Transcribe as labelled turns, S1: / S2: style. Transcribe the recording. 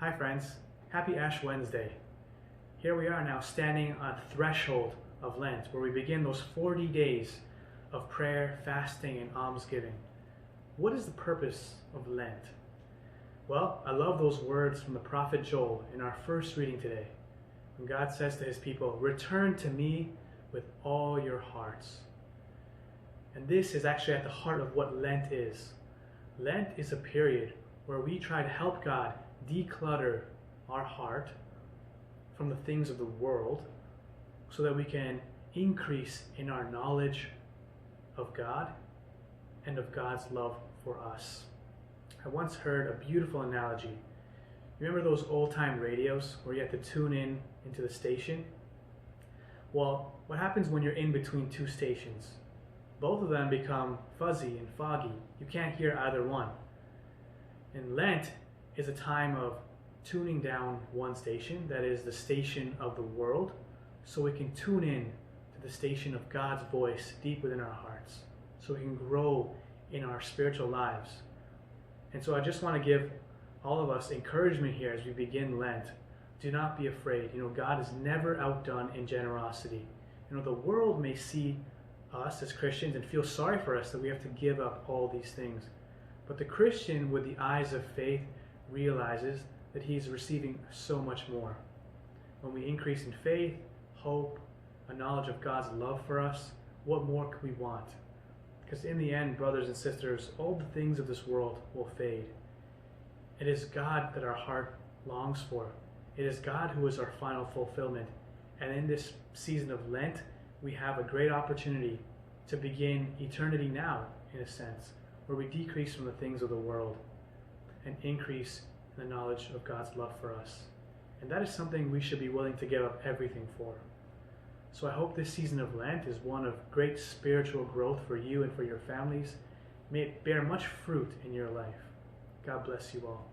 S1: Hi friends, happy Ash Wednesday. Here we are now standing on the threshold of Lent, where we begin those 40 days of prayer, fasting, and almsgiving. What is the purpose of Lent? Well, I love those words from the prophet Joel in our first reading today, when God says to his people, "Return to me with all your hearts." And this is actually at the heart of what Lent is. Lent is a period where we try to help God declutter our heart from the things of the world so that we can increase in our knowledge of God and of God's love for us. I once heard a beautiful analogy. You remember those old-time radios where you had to tune in into the station? Well, what happens when you're in between two stations? Both of them become fuzzy and foggy. You can't hear either one. And Lent is a time of tuning down one station, that is the station of the world, so we can tune in to the station of God's voice deep within our hearts, so we can grow in our spiritual lives. And so I just want to give all of us encouragement here as we begin Lent. Do not be afraid. God is never outdone in generosity. The world may see us as Christians and feel sorry for us that we have to give up all these things. But the Christian with the eyes of faith realizes that he's receiving so much more. When we increase in faith, hope, a knowledge of God's love for us, what more could we want? Because in the end, brothers and sisters, all the things of this world will fade. It is God that our heart longs for. It is God who is our final fulfillment. And in this season of Lent, we have a great opportunity to begin eternity now, in a sense, where we decrease from the things of the world and increase in the knowledge of God's love for us. And that is something we should be willing to give up everything for. So I hope this season of Lent is one of great spiritual growth for you and for your families. May it bear much fruit in your life. God bless you all.